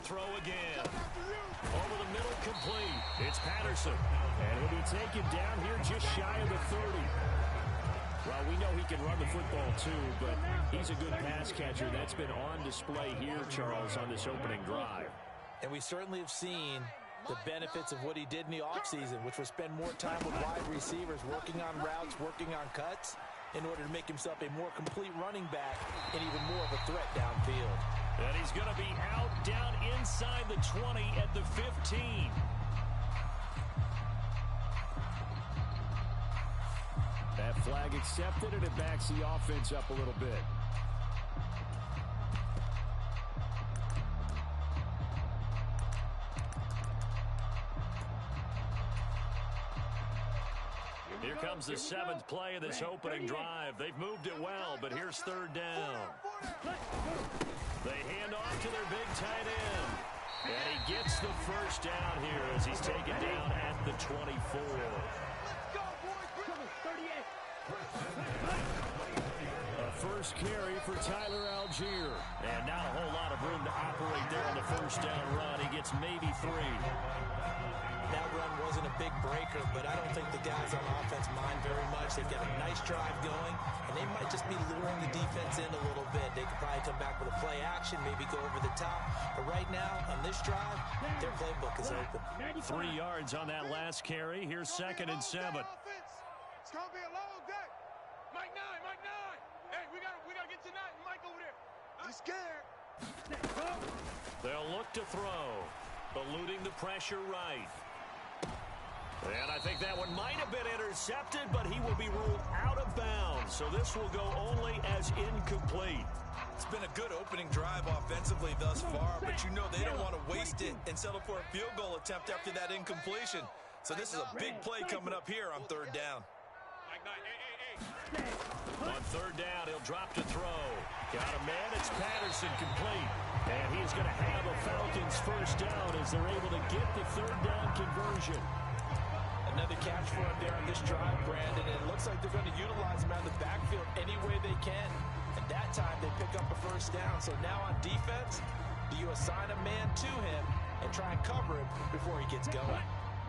throw again. Over the middle, complete. It's Patterson. And he'll be taken down here just shy of the 30. Well, we know he can run the football too, but he's a good pass catcher. That's been on display here, Charles, on this opening drive. And we certainly have seen the benefits of what he did in the offseason, which was spend more time with wide receivers, working on routes, working on cuts, in order to make himself a more complete running back and even more of a threat downfield. And he's going to be out down inside the 20 at the 15. That flag accepted, and it backs the offense up a little bit. Here comes the 7th play of this opening drive. They've moved it well, but here's 3rd down. They hand off to their big tight end. And he gets the first down here as he's taken down at the 24. A first carry for Tyler Algier. And not a whole lot of room to operate there on the first down run. He gets maybe 3. That run wasn't a big breaker, but I don't think the guys on offense mind very much. They've got a nice drive going, and they might just be luring the defense in a little bit. They could probably come back with a play action, maybe go over the top. But right now, on this drive, their playbook is open. 3 yards on that last carry. Here's 2nd and 7. It's going to be a long day. Mike 9, Mike 9. Hey, we gotta get tonight. Mike over there. He's scared. They'll look to throw, eluding the pressure right. And I think that one might have been intercepted, but he will be ruled out of bounds. So this will go only as incomplete. It's been a good opening drive offensively thus far, but you know they don't want to waste it and settle for a field goal attempt after that incompletion. So this is a big play coming up here on 3rd down. On 3rd down, he'll drop to throw. Got a man, it's Patterson, complete. And he's going to have a Falcons first down as they're able to get the 3rd down conversion. Another catch for him there on this drive, Brandon. And it looks like they're going to utilize him out of the backfield any way they can. And that time they pick up a first down. So now on defense, do you assign a man to him and try and cover him before he gets going?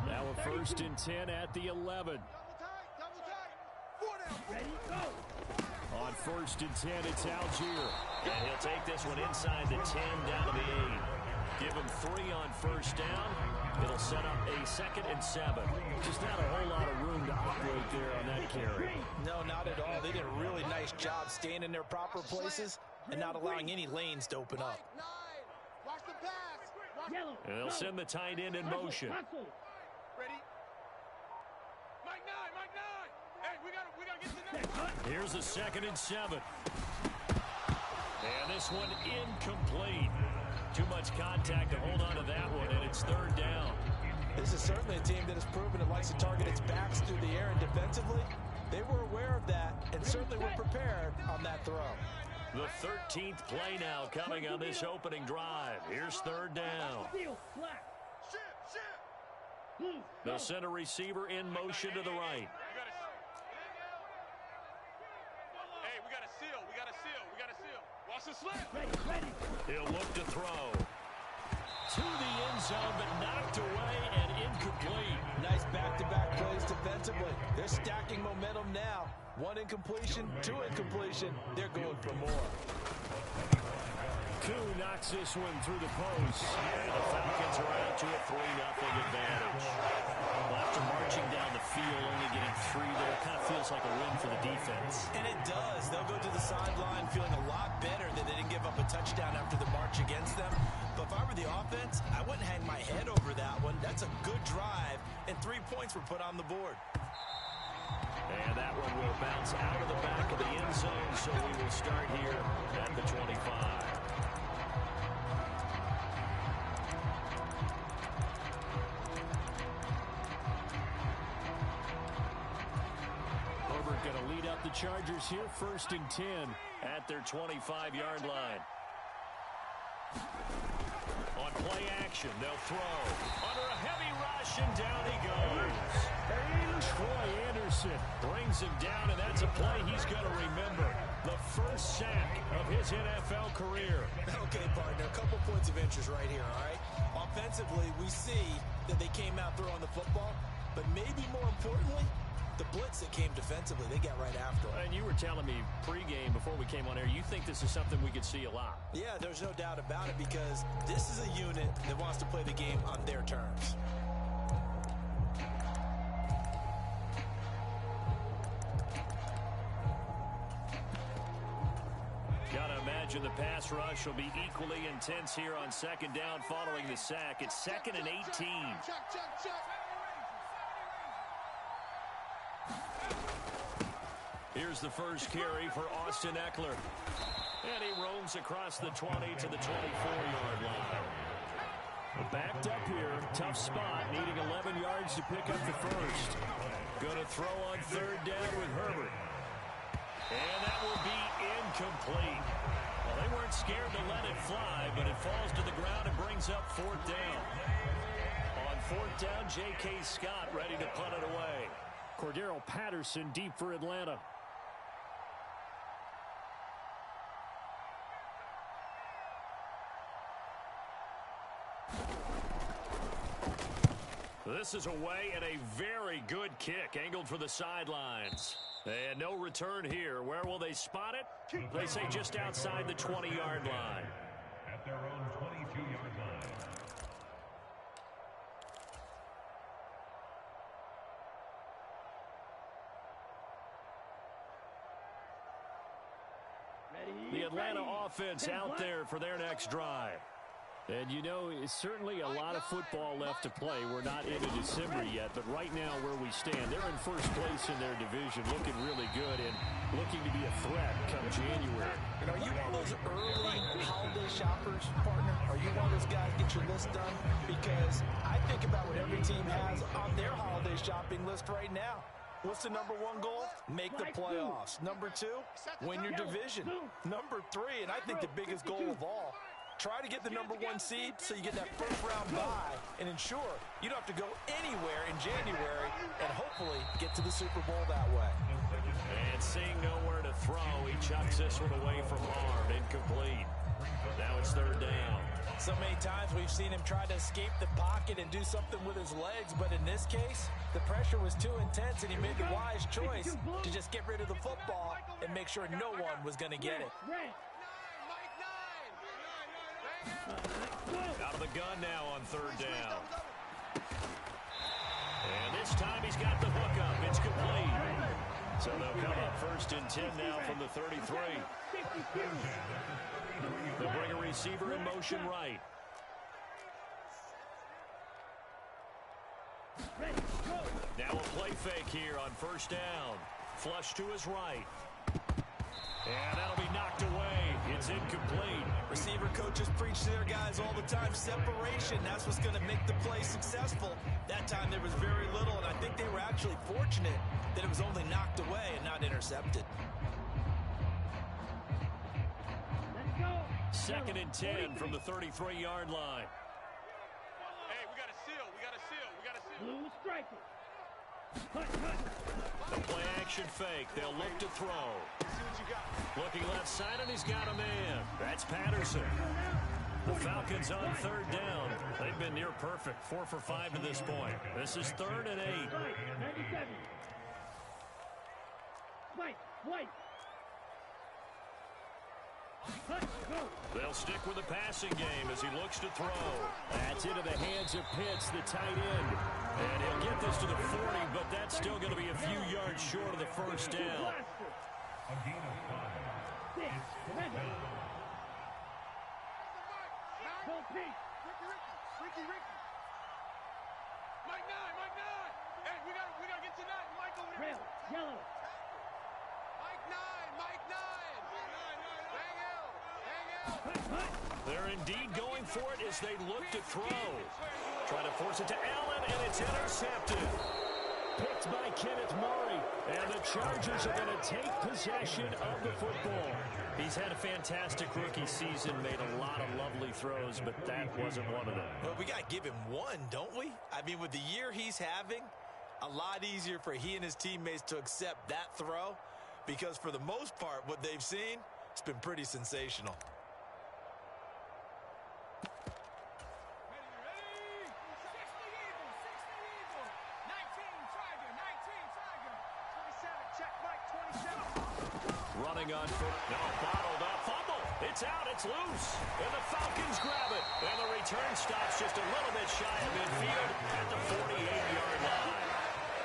Now a 1st and 10 at the 11. Double tight. 4 down. Ready, go. On 1st and 10, it's Algier. And he'll take this one inside the 10 down to the 8. Give him 3 on 1st down. It'll set up a 2nd and 7. Just not a whole lot of room to operate there on that carry. No, not at all. They did a really nice job staying in their proper places and not allowing any lanes to open up. Watch the pass. And they'll send the tight end in motion. Ready? Mike 9, Mike 9. Hey, we gotta get to that. Here's a 2nd and 7. And this one incomplete. Too much contact to hold on to that one, and it's 3rd down. This is certainly a team that has proven it likes to target its backs through the air and defensively. They were aware of that and certainly were prepared on that throw. The 13th play now coming on this opening drive. Here's 3rd down. They'll send a receiver in motion to the right. Hey, we got a seal. We got a seal. Watch the slip. He'll look to throw. To the end zone, but knocked away and incomplete. Nice back-to-back plays defensively. They're stacking momentum now. 1 incompletion, 2 incompletion. They're going for more. Koo knocks this one through the post. And the Falcons are out to a 3-0 advantage. Well, after marching down the field, only getting 3 there, it kind of feels like a win for the defense. And it does. They'll go to the sideline feeling a lot better that they didn't give up a touchdown after the march against them. But if I were the offense, I wouldn't hang my head over that one. That's a good drive, and 3 points were put on the board. And that one will bounce out of the back of the end zone, so we will start here at the 25. Going to lead up the Chargers here, 1st and 10 at their 25-yard line. On On play action, they'll throw. Under a heavy rush, and down he goes. Troy Anderson brings him down, and that's a play he's going to remember. The first sack of his NFL career. Okay, partner, a couple points of interest right here, all right? Offensively, we see that they came out throwing the football, but maybe more importantly, the blitz that came defensively, they got right after it. And you were telling me pregame before we came on air, you think this is something we could see a lot. Yeah, there's no doubt about it because this is a unit that wants to play the game on their terms. Gotta imagine the pass rush will be equally intense here on second down following the sack. It's 2nd and 18. Here's the first carry for Austin Eckler. And he roams across the 20 to the 24-yard line. Backed up here, tough spot, needing 11 yards to pick up the first. Going to throw on third down with Herbert. And that will be incomplete. Well, they weren't scared to let it fly, but it falls to the ground and brings up fourth down. On fourth down, J.K. Scott ready to punt it away. Cordero Patterson deep for Atlanta. This is away and a very good kick angled for the sidelines. And no return here. Where will they spot it? They say just outside the 20-yard line. At their own 22-yard line. The Atlanta offense out there for their next drive. And, you know, it's certainly a lot of football left to play. We're not into December yet, but right now where we stand, they're in first place in their division, looking really good and looking to be a threat come January. And are you one of those early holiday shoppers, partner? Are you one of those guys get your list done? Because I think about what every team has on their holiday shopping list right now. What's the number one goal? Make the playoffs. Number two, win your division. Number three, and I think the biggest goal of all, try to get the number one seed so you get that first round bye and ensure you don't have to go anywhere in January and hopefully get to the Super Bowl that way. And seeing nowhere to throw, he chucks this one away from hard, incomplete. Now it's third down. So many times we've seen him try to escape the pocket and do something with his legs, but in this case, the pressure was too intense and he made the wise choice to just get rid of the football and make sure no one was going to get it. Out of the gun now on third down. And this time he's got the hook up. It's complete. So they'll come up first and 10 now from the 33. They'll bring a receiver in motion right. Now a play fake here on first down. Flush to his right. And that'll be knocked away. It's incomplete. Receiver coaches preach to their guys all the time. Separation, that's what's going to make the play successful. That time there was very little, and I think they were actually fortunate that it was only knocked away and not intercepted. Second and 10 from the 33-yard line. Hey, we got a seal. We got a seal. We got a seal. Blue striker. The play action fake. They'll look to throw. See what you got. Looking left side, and he's got a man. That's Patterson. The Falcons on third down. They've been near perfect. 4 for 5 to this point. This is 3rd and 8. 97. White. They'll stick with the passing game as he looks to throw. That's into the hands of Pitts, the tight end. And he'll get this to the 40, but that's still going to be a few yards short of the first down. A gain of 5. It's fourth down. Ricky. Mike 9. Hey, we gotta get to 9. Mike over there. Red, yellow. Mike 9. Hang out. They're indeed going for it as they look to throw. Trying to force it to Allen, and it's intercepted. picked by Kenneth Murray. And the Chargers are going to take possession of the football. He's had a fantastic rookie season, made a lot of lovely throws, but that wasn't one of them. Well, we got to give him one, don't we? I mean, with the year he's having, a lot easier for he and his teammates to accept that throw, because for the most part, what they've seen, it's been pretty sensational. Running on foot. No, bottled up. Fumble. It's out. It's loose. And the Falcons grab it. And the return stops just a little bit shy of midfield at the 48-yard line.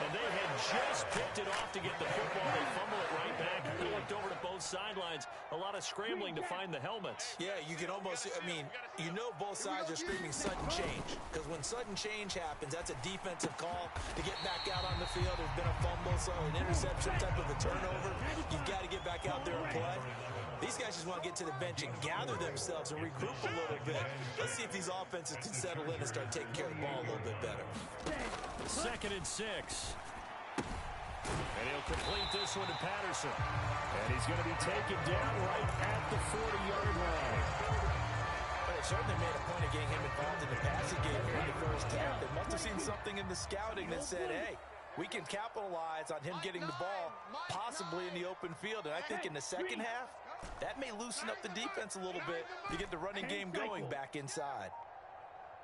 And they had just picked it off to get the football. They fumble it right back. He looked over to both sidelines. A lot of scrambling to find the helmets. Yeah, you can almost, I mean, you know both sides are screaming sudden change. Because when sudden change happens, that's a defensive call to get back out on the field. There's been a fumble, so an interception type of a turnover. You've got to get back out there and play. These guys just want to get to the bench and gather themselves and regroup a little bit. Let's see if these offenses can settle in and start taking care of the ball a little bit better. 2nd and 6. And he'll complete this one to Patterson. And he's going to be taken down right at the 40-yard line. But it certainly made a point of getting him involved in the passing game here in the first half. They must have seen something in the scouting that said, hey, we can capitalize on him getting the ball possibly in the open field. And I think in the second half, that may loosen up the defense a little bit to get the running game going back inside.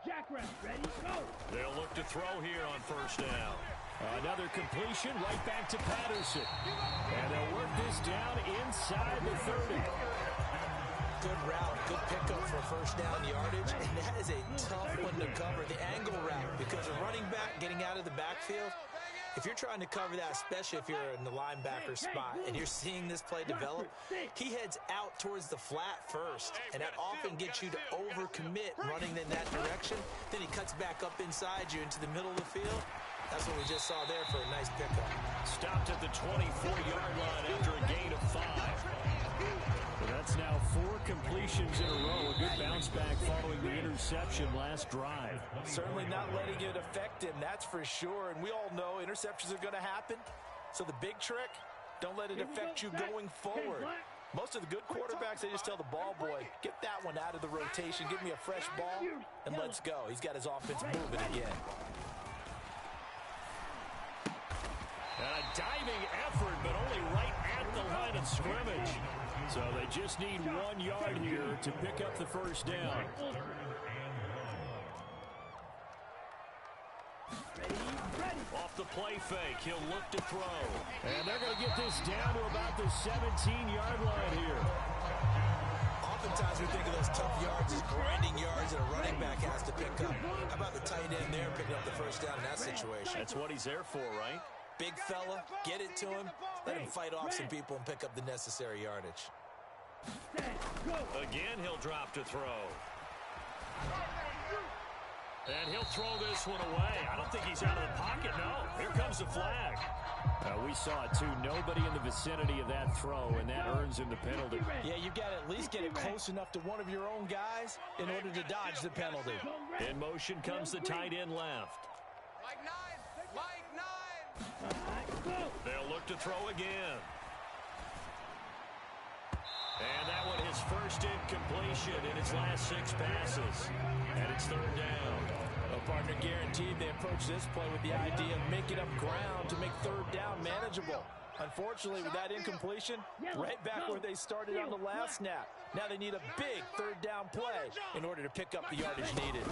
Jackrabbit, ready, go. They'll look to throw here on 1st down. Another completion right back to Patterson. And they'll work this down inside the 30. Good route, good pickup for 1st down yardage. And that is a tough one to cover, the angle route, because a running back getting out of the backfield, if you're trying to cover that, especially if you're in the linebacker spot and you're seeing this play develop, he heads out towards the flat first, and that often gets you to overcommit running in that direction. Then he cuts back up inside you into the middle of the field. That's what we just saw there for a nice pickup. Stopped at the 24-yard line after a gain of 5. But that's now 4 completions in a row. A good bounce back following the interception last drive. Certainly not letting it affect him, that's for sure. And we all know interceptions are going to happen. So the big trick, don't let it affect you going forward. Most of the good quarterbacks, they just tell the ball boy, get that one out of the rotation, give me a fresh ball, and let's go. He's got his offense moving again. And a diving effort, but only right at the line of scrimmage. So they just need 1 yard here to pick up the 1st down. Off the play fake, he'll look to throw. And they're going to get this down to about the 17-yard line here. Oftentimes we think of those tough yards as grinding yards that a running back has to pick up. How about the tight end there picking up the 1st down in that situation? That's what he's there for, right? Big fella, get it to him, let him fight off some people and pick up the necessary yardage. Again, he'll drop to throw. And he'll throw this one away. I don't think he's out of the pocket, no. Here comes the flag. We saw it, too. Nobody in the vicinity of that throw, and that earns him the penalty. Yeah, you've got to at least get it close enough to one of your own guys in order to dodge the penalty. In motion comes the tight end left. Mike 9! Mike 9! They'll look to throw again. And that one his first incompletion in his last 6 passes. And it's 3rd down. Well, partner, guaranteed they approach this play with the idea of making up ground to make 3rd down manageable. Unfortunately, with that incompletion, right back where they started on the last snap. Now they need a big 3rd down play in order to pick up the yardage needed.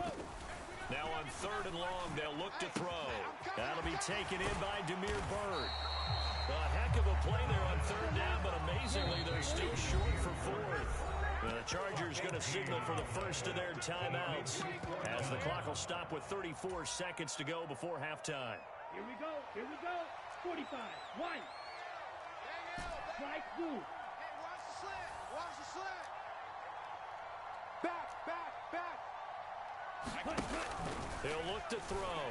Now on 3rd and long, they'll look to throw. That'll be taken in by Demir Bird. A heck of a play there on 3rd down, but amazingly, they're still short for 4th. The Chargers going to signal for the first of their timeouts as the clock will stop with 34 seconds to go before halftime. Here we go, 45, White. Strike 2. Hey, watch the slant! Watch the slant! Back! He'll look to throw.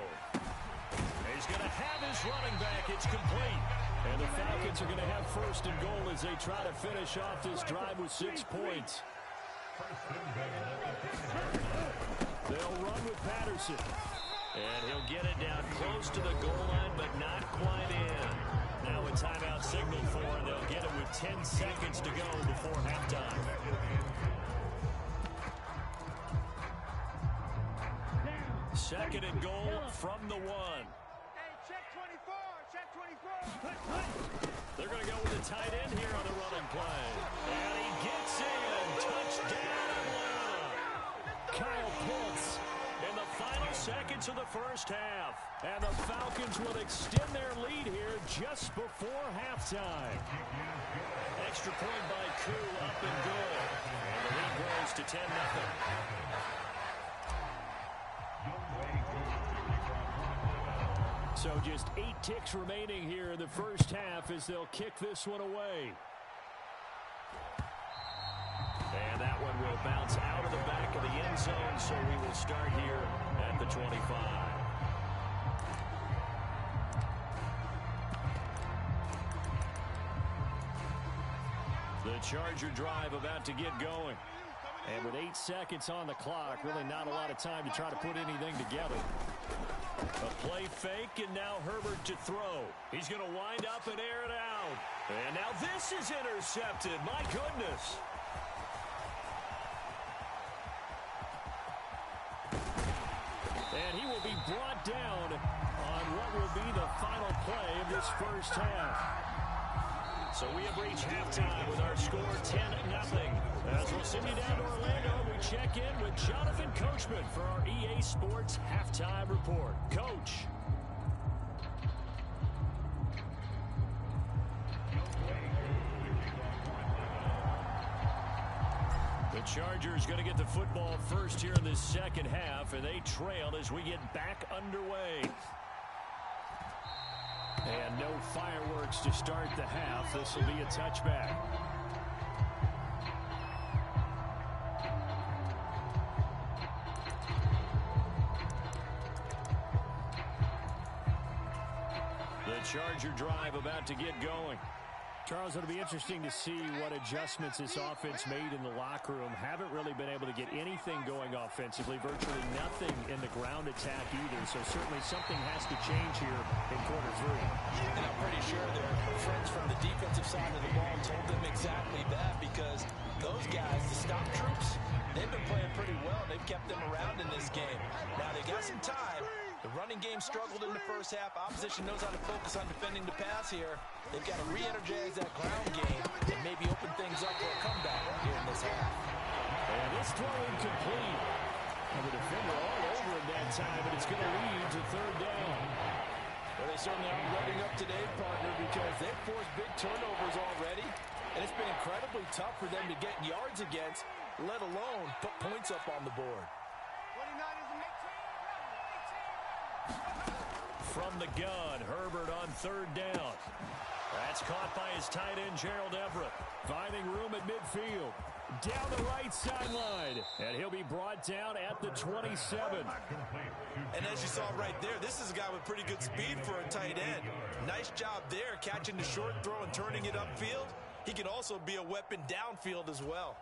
He's going to have his running back. It's complete. And the Falcons are going to have 1st and goal as they try to finish off this drive with 6 points. They'll run with Patterson. And he'll get it down close to the goal line, but not quite in. Now a timeout signal for, and they'll get it with 10 seconds to go before halftime. Second and goal from the 1. Hey, check 24, check 24. They're going to go with the tight end here on the running play. And he gets in. Touchdown, Atlanta. Kyle Pitts in the final seconds of the first half. And the Falcons will extend their lead here just before halftime. Extra point by Koo, up and good. And the lead grows to 10-0. So just 8 ticks remaining here in the first half as they'll kick this one away. And that one will bounce out of the back of the end zone, so we will start here at the 25. The Charger drive about to get going. And with 8 seconds on the clock, really not a lot of time to try to put anything together. A play fake, and now Herbert to throw. He's going to wind up and air it out. And now this is intercepted. My goodness. And he will be brought down on what will be the final play of this first half. So we have reached halftime with our score 10-0. As we'll send you down to Orlando, we check in with Jonathan Coachman for our EA Sports Halftime Report. Coach. The Chargers going to get the football first here in this second half, and they trail as we get back underway. And no fireworks to start the half. This will be a touchback. The Charger drive about to get going. Charles, it'll be interesting to see what adjustments this offense made in the locker room. Haven't really been able to get anything going offensively, virtually nothing in the ground attack either. So certainly something has to change here in quarter 3. And I'm pretty sure their friends from the defensive side of the ball told them exactly that, because those guys, the stop troops, they've been playing pretty well. They've kept them around in this game. Now they got some time. The running game struggled in the first half. Opposition knows how to focus on defending the pass here. They've got to re-energize that ground game and maybe open things up for a comeback here in this half. And this throw incomplete. And the defender all over him that time, but it's going to lead to third down. Well, they certainly aren't letting up today, partner, because they've forced big turnovers already. And it's been incredibly tough for them to get yards against, let alone put points up on the board. 29 is a From the gun, Herbert on third down. That's caught by his tight end, Gerald Everett. Finding room at midfield. Down the right sideline. And he'll be brought down at the 27. And as you saw right there, this is a guy with pretty good speed for a tight end. Nice job there, catching the short throw and turning it upfield. He can also be a weapon downfield as well.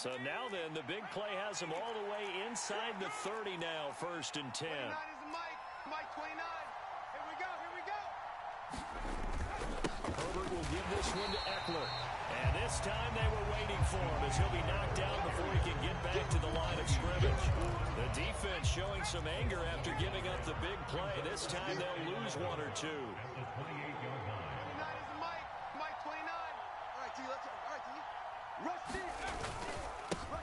So now then, the big play has him all the way inside the 30 now, 1st and 10. 29 is a Mike 29. Here we go, here we go. Herbert will give this one to Eckler. And this time they were waiting for him as he'll be knocked down before he can get back to the line of scrimmage. The defense showing some anger after giving up the big play. This time they'll lose 1 or 2. 29 is a Mike 29. All right, T, let's go. All right, T. Rush T.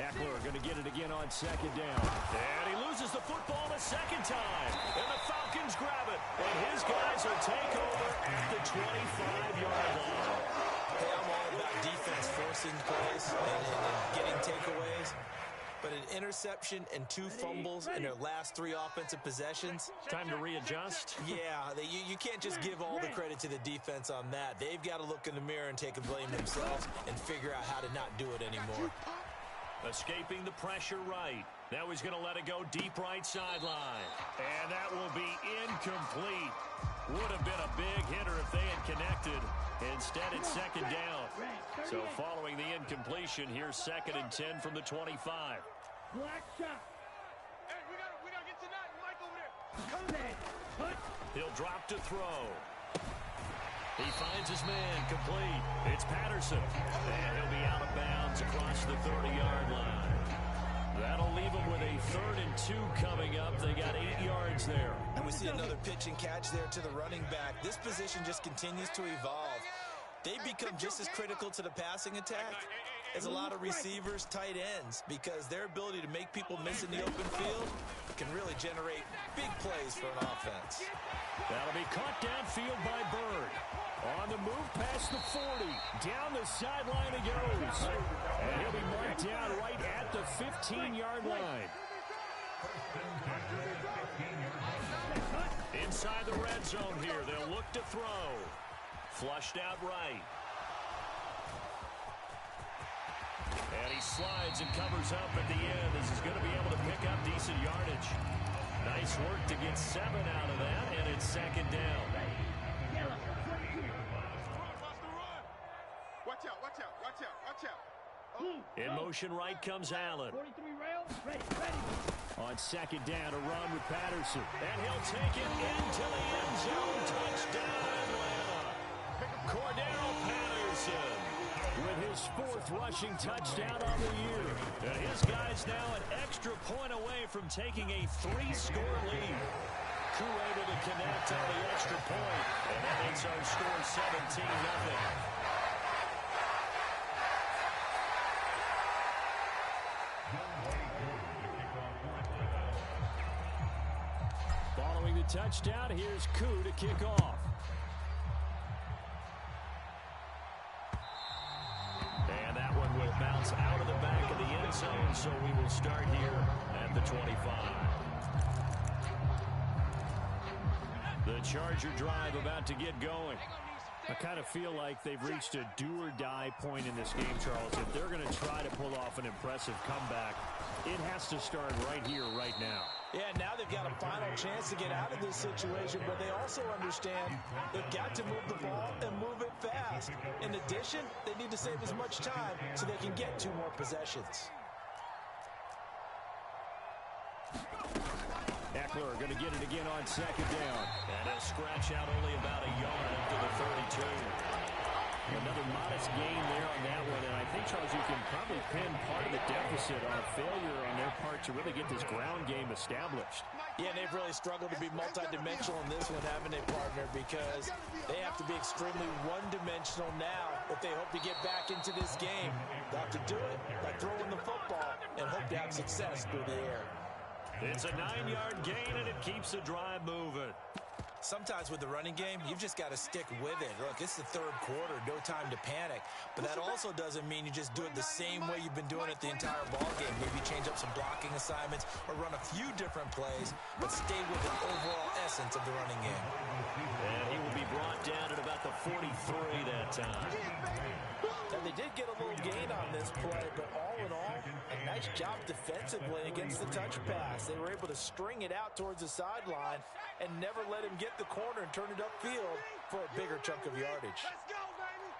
Eckler going to get it again on 2nd down. And he loses the football a 2nd time. And the Falcons grab it. And his guys will take over at the 25-yard line. Hey, I'm all about defense forcing plays and getting takeaways, but an interception and 2 fumbles in their last 3 offensive possessions. Time to readjust. Yeah, you can't just give all the credit to the defense on that. They've got to look in the mirror and take a blame themselves and figure out how to not do it anymore. Escaping the pressure right. Now he's going to let it go deep right sideline. And that will be incomplete. Would have been a big hitter if they had connected. Instead, it's second down. So following the incompletion, here's 2nd and 10 from the 25. Black shot. Hey, we gotta get tonight. Mike over there. Come there. Put. He'll drop to throw. He finds his man complete. It's Patterson. And he'll be out of bounds across the 30-yard line. That'll leave him with a 3rd and 2 coming up. They got 8 yards there. And we see another pitch and catch there to the running back. This position just continues to evolve. They become just as critical to the passing attack as a lot of receivers, tight ends, because their ability to make people miss in the open field can really generate big plays for an offense. That'll be caught downfield by Bird. On the move past the 40. Down the sideline he goes. And he'll be marked down right at the 15-yard line. Inside the red zone here. They'll look to throw. Flushed out right. And he slides and covers up at the end as he's going to be able to pick up decent yardage. Nice work to get 7 out of that, and it's 2nd down. Watch out, watch out, watch out, watch out. In motion right comes Allen. 43 rail. Ready. On 2nd down, a run with Patterson. And he'll take it into the end zone. Touchdown, Atlanta. Cordero Patterson with his 4th rushing touchdown on the year. And his guy's now an extra point away from taking a 3-score lead. Koo able to connect on the extra point. And that makes our score 17-0. Following the touchdown, here's Koo to kick off. And that one will bounce out of the back of the end zone, so we will start here at the 25. The Charger drive about to get going. I kind of feel like they've reached a do-or-die point in this game, Charles. If they're going to try to pull off an impressive comeback, it has to start right here, right now. Yeah, now they've got a final chance to get out of this situation, but they also understand they've got to move the ball and move it fast. In addition, they need to save as much time so they can get 2 more possessions. Eckler going to get it again on 2nd down. And he'll scratch out only about a yard up to the 32. Another modest gain there on that one. And I think, Charles, you can probably pin part of the deficit on a failure on their part to really get this ground game established. Yeah, and they've really struggled to be multidimensional in this one, haven't they, partner? Because they have to be extremely one-dimensional now if they hope to get back into this game. They'll have to do it by throwing the football and hope to have success through the air. It's a 9-yard gain, and it keeps the drive moving. Sometimes with the running game, you've just got to stick with it. Look, it's the 3rd quarter, no time to panic. But that also doesn't mean you just do it the same way you've been doing it the entire ballgame. Maybe change up some blocking assignments or run a few different plays, but stay with the overall essence of the running game. And he will be brought down at about the 43 that time. And they did get a little gain on this play, but all in all, a nice job defensively against the touch pass. They were able to string it out towards the sideline and never let him get the corner and turn it upfield for a bigger chunk of yardage. Let's go, baby.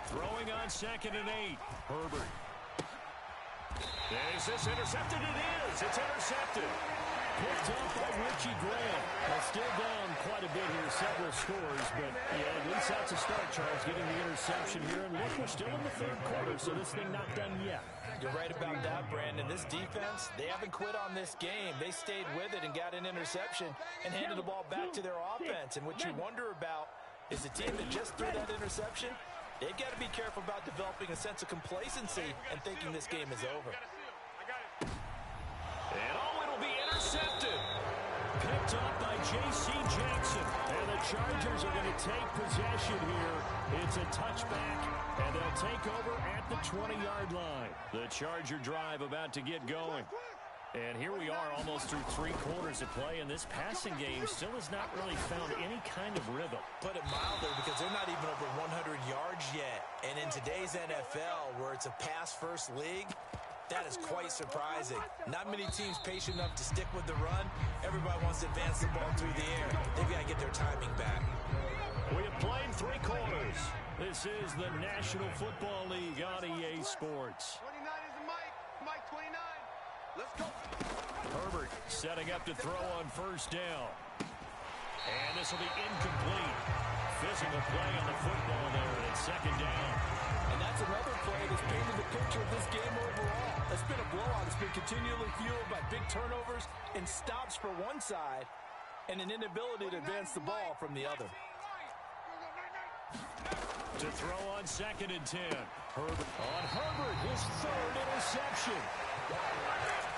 Throwing on 2nd and 8. Herbert. Is this intercepted? It is. It's intercepted. Picked up by Richie Grant. Well, still down quite a bit here, several scores, but yeah, at least that's a start, Charles, getting the interception here. And look, we're still in the 3rd quarter, so this thing not done yet. You're right about that, Brandon. This defense, they haven't quit on this game. They stayed with it and got an interception and handed the ball back to their offense. And what you wonder about is the team that just threw that interception, they've got to be careful about developing a sense of complacency and thinking this game is over. And it'll be intercepted. Picked up by J.C. Jackson. And the Chargers are going to take possession here. It's It's a touchback, and they'll take over at the 20-yard line. The Charger drive about to get going. And here we are almost through 3 quarters of play, and this passing game still has not really found any kind of rhythm. Put it mildly, because they're not even over 100 yards yet. And in today's NFL, where it's a pass-first league, that is quite surprising. Not many teams patient enough to stick with the run. Everybody wants to advance the ball through the air. They've got to get their timing back. We have played 3 quarters. This is the National Football League on EA Sports. 29 is Mike. Mike 29. Let's go. Herbert setting up to throw on first down. And this will be incomplete. Physical play on the football there, and it's second down. And that's another play that's painted the picture of this game overall. It's been a blowout. It's been continually fueled by big turnovers and stops for one side and an inability to advance the ball from the other. To throw on second and 10. Herbert on Herbert, his 3rd interception.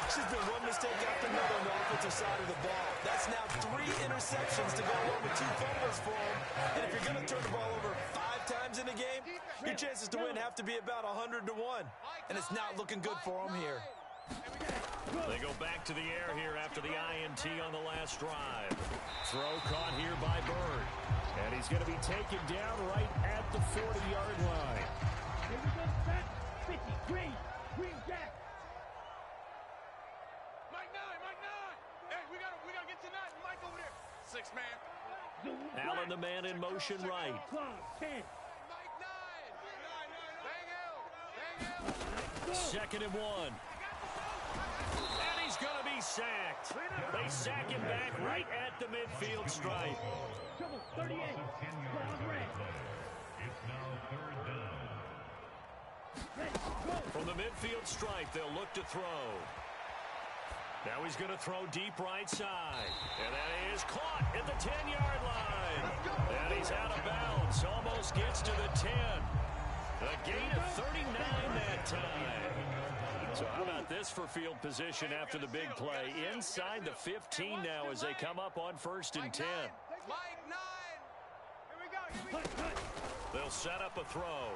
She's been one mistake after another on the offensive side of the ball. That's now 3 interceptions to go along with 2 fumbles for him. And if you're going to turn the ball over 5 times in a game, your chances to win have to be about 100 to 1. And it's not looking good for him here. They go back to the air here after the INT on the last drive. Throw caught here by Bird. And he's going to be taken down right at the 40-yard line. Here we go, set. 50, green jack. Mike 9, Mike 9. Hey, we gotta get tonight. Mike over there. 6 man. Allen, the man in motion right. 10. Mike 9. Bang out. Second and 1. And he's going to be sacked. They sack him back right at the midfield stripe. Trouble 38. Ground red. It's now 3rd down. Ready, go. From the midfield stripe, they'll look to throw. Now he's going to throw deep right side. And that is caught at the 10-yard line. And he's out of bounds. Almost gets to the 10. A gain of 39 that time. So how about this for field position after the big play? Inside the 15 now as they come up on 1st and 10. Mike 9. Here we go. They'll set up a throw.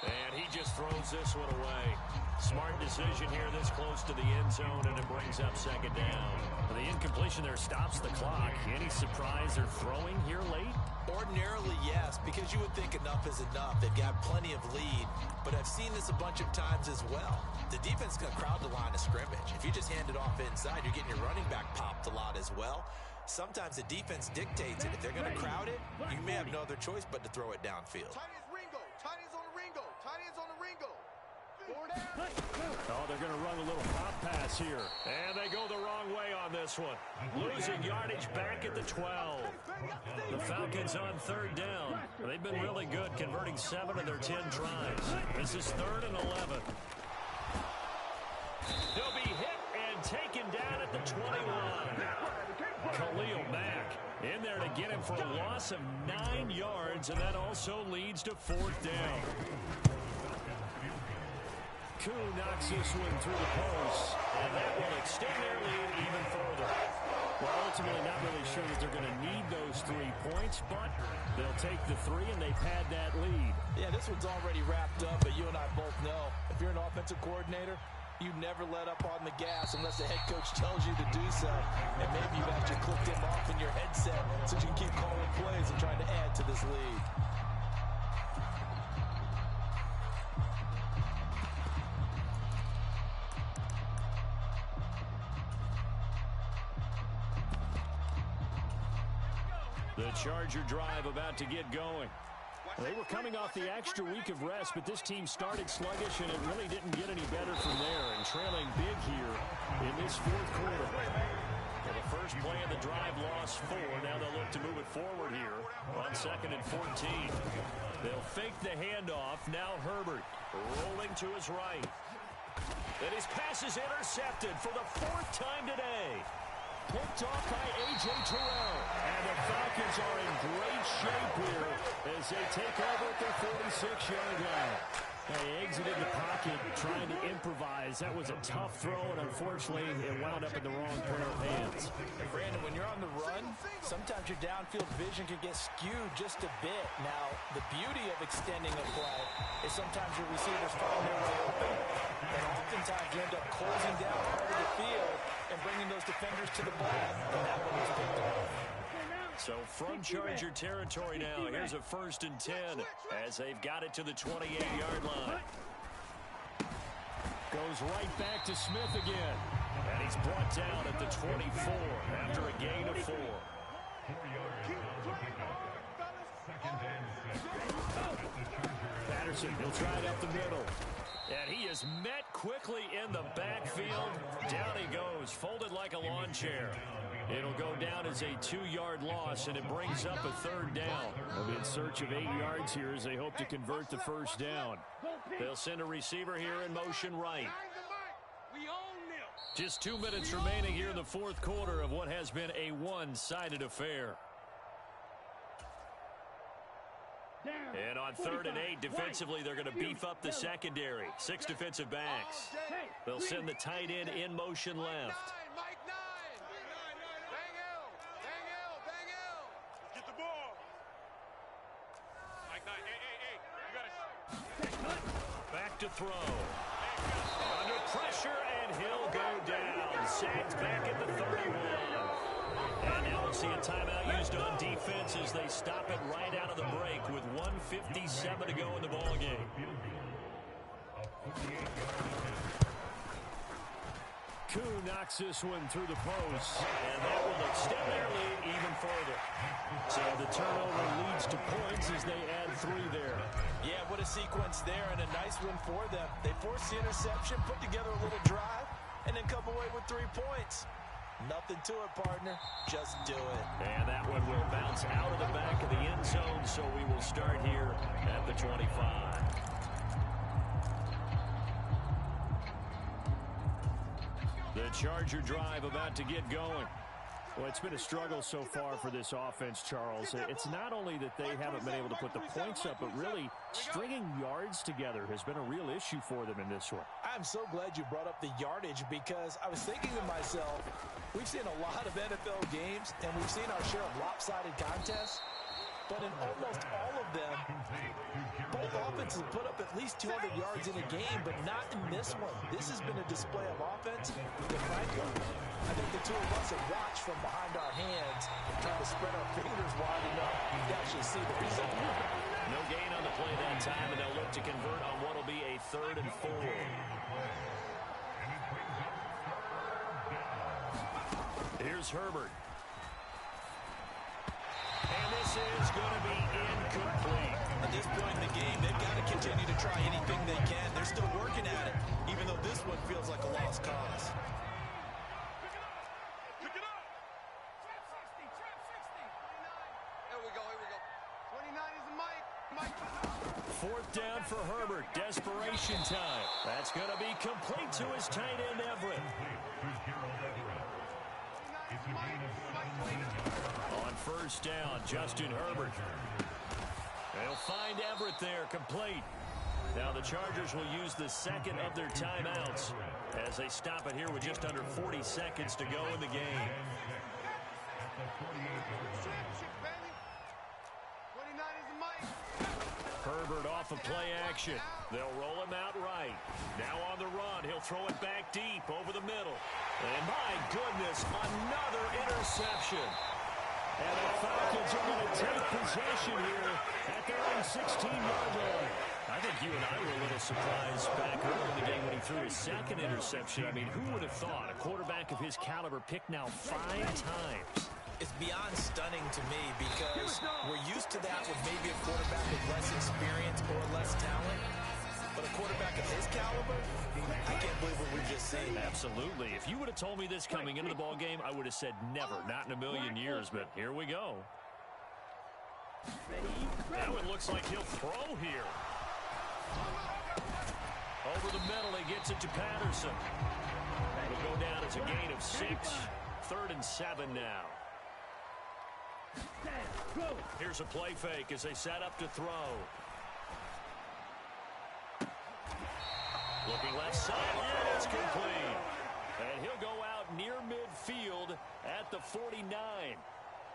And he just throws this one away. Smart decision here this close to the end zone, and it brings up second down. The incompletion there stops the clock. Any surprise they're throwing here late? Ordinarily, yes, because you would think enough is enough. They've got plenty of lead, but I've seen this a bunch of times as well. The defense is going to crowd the line of scrimmage. If you just hand it off inside, you're getting your running back popped a lot as well. Sometimes the defense dictates it. If they're going to crowd it, you may have no other choice but to throw it downfield. Tight ends Ringo. Tight ends on the Ringo. Tight ends on the Ringo. Oh, they're going to run a little pop pass here. And they go the wrong way on this one. Losing yardage back at the 12. The Falcons on 3rd down. They've been really good, converting 7 of their 10 tries. This is 3rd and 11. He'll be hit and taken down at the 21. Khalil Mack in there to get him for a loss of 9 yards, and that also leads to 4th down. Koo knocks this one through the post, and that will extend their lead even further. Well, ultimately not really sure that they're going to need those 3 points, but they'll take the 3 and they've had that lead. Yeah, this one's already wrapped up, but you and I both know if you're an offensive coordinator, you never let up on the gas unless the head coach tells you to do so. And maybe you've actually clicked him off in your headset so you can keep calling plays and trying to add to this lead. The Charger drive about to get going. They were coming off the extra week of rest, but this team started sluggish, and it really didn't get any better from there, and trailing big here in this 4th quarter. Well, the first play of the drive lost 4. Now they'll look to move it forward here on 2nd and 14. They'll fake the handoff. Now Herbert rolling to his right. And his pass is intercepted for the 4th time today. Picked off by A.J. Terrell. And the Falcons are in great shape here as they take over at their 46-yard line. They exited the pocket trying to improvise. That was a tough throw, and unfortunately, it wound up in the wrong pair of hands. And Brandon, when you're on the run, sometimes your downfield vision can get skewed just a bit. Now, the beauty of extending a play is sometimes your receivers find their way open, and oftentimes you end up closing down part of the field and bringing those defenders to the ball, and that one was picked up. So from Charger territory now, here's a 1st and 10 as they've got it to the 28-yard line. Goes right back to Smith again. And he's brought down at the 24 after a gain of 4. 4 yards. Second and 6. Patterson, he'll try it up the middle. And he is met quickly in the backfield. Down he goes, folded like a lawn chair. It'll go down as a 2-yard loss, and it brings up a 3rd down. They'll be in search of 8 yards here as they hope to convert the 1st down. They'll send a receiver here in motion right. Just 2 minutes remaining here in the 4th quarter of what has been a one-sided affair. And on 3rd and 8, defensively, they're going to beef up the secondary. 6 defensive backs. They'll send the tight end in motion left. Back to throw. Under pressure, and he'll go down. Sacked back at the 31. And now we'll see a timeout used on defense as they stop it right out of the break with 1:57 to go in the ballgame. Koo knocks this one through the post, and that will extend their lead even further. So the turnover leads to points as they add 3 there. Yeah, what a sequence there, and a nice one for them. They forced the interception, put together a little drive, and then come away with 3 points. Nothing to it, partner. Just do it. And that one will bounce out of the back of the end zone, so we will start here at the 25. The Charger drive about to get going. Well, it's been a struggle so far for this offense, Charles. It's not only that they haven't been able to put the points up, but really stringing yards together has been a real issue for them in this one. I'm so glad you brought up the yardage because I was thinking to myself, we've seen a lot of NFL games and we've seen our share of lopsided contests, but in almost all of them, both offenses put up at least 200 yards in a game, but not in this one. This has been a display of offense that, frankly, I think the two of us have watched from behind our hands, trying to spread our fingers wide enough to actually see the result. No gain on the play that time, and they'll look to convert on what will be a 3rd and 4. Here's Herbert. And this is going to be incomplete. At this point in the game, they've got to continue to try anything they can. They're still working at it, even though this one feels like a lost cause. Here we go. 29 is the mic. 4th down for Herbert. Desperation time. That's going to be complete to his tight end, Everett. On 1st down, Justin Herbert. They'll find Everett there, complete. Now the Chargers will use the 2nd of their timeouts as they stop it here with just under 40 seconds to go in the game. Herbert off of play action. They'll roll him out right. Now on the run, he'll throw it back deep over the middle. And my goodness, another interception. And the Falcons are going to take possession here at their own 16-yard line. I think you and I were a little surprised back early in the game when he threw his 2nd interception. I mean, who would have thought a quarterback of his caliber picked now 5 times? It's beyond stunning to me because we're used to that with maybe a quarterback with less experience or less talent. But a quarterback of his caliber, I can't believe what we've just seen. Absolutely. If you would have told me this coming into the ball game, I would have said never, not in a million years. But here we go. Now it looks like he'll throw here. Over the middle, he gets it to Patterson. It'll go down as a gain of 6. 3rd and 7 now. Here's a play fake as they set up to throw. Looking left sideline, it's complete. And he'll go out near midfield at the 49.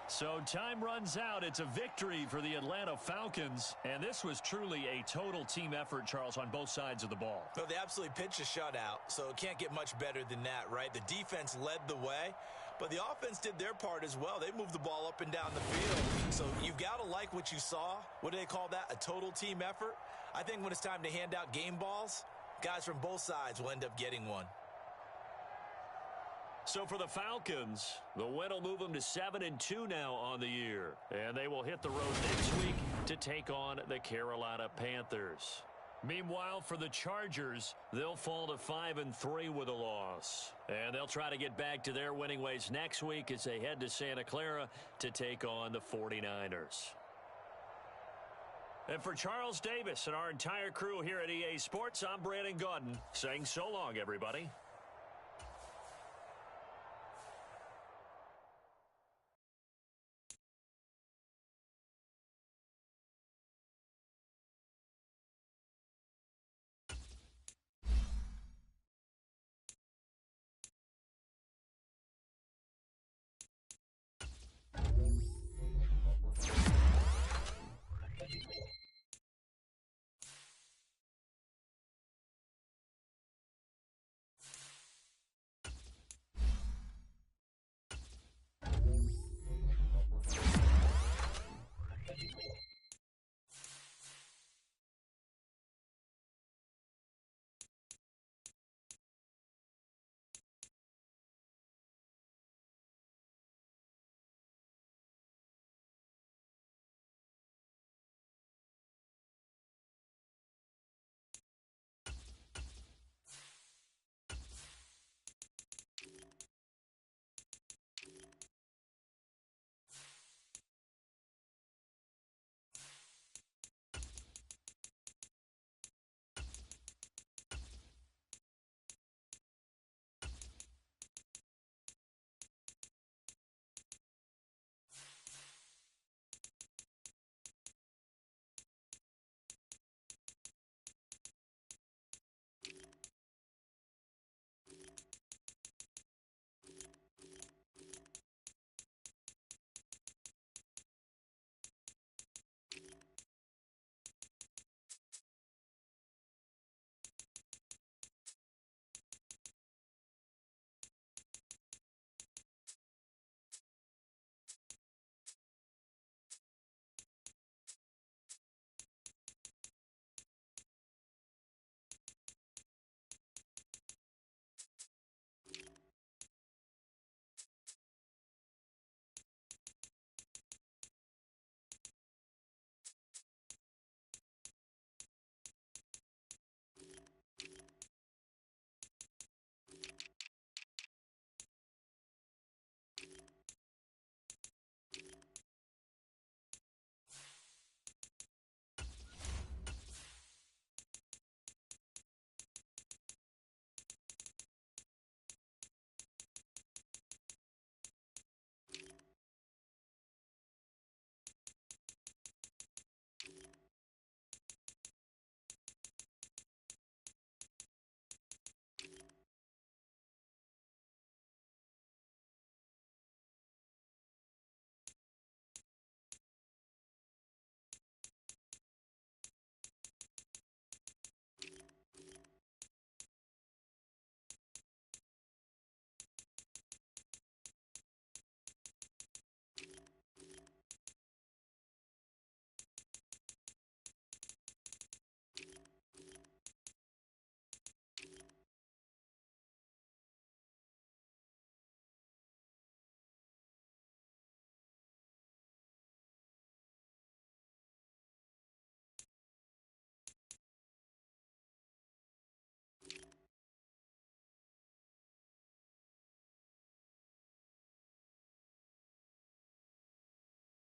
So time runs out. It's a victory for the Atlanta Falcons. And this was truly a total team effort, Charles, on both sides of the ball. Well, they absolutely pitched a shutout, so it can't get much better than that, right? The defense led the way, but the offense did their part as well. They moved the ball up and down the field. So you've got to like what you saw. What do they call that? A total team effort? I think when it's time to hand out game balls, guys from both sides will end up getting one. So for the Falcons, the win will move them to 7-2 now on the year. And they will hit the road next week to take on the Carolina Panthers. Meanwhile, for the Chargers, they'll fall to 5-3 with a loss. And they'll try to get back to their winning ways next week as they head to Santa Clara to take on the 49ers. And for Charles Davis and our entire crew here at EA Sports, I'm Brandon Gaudin saying so long, everybody.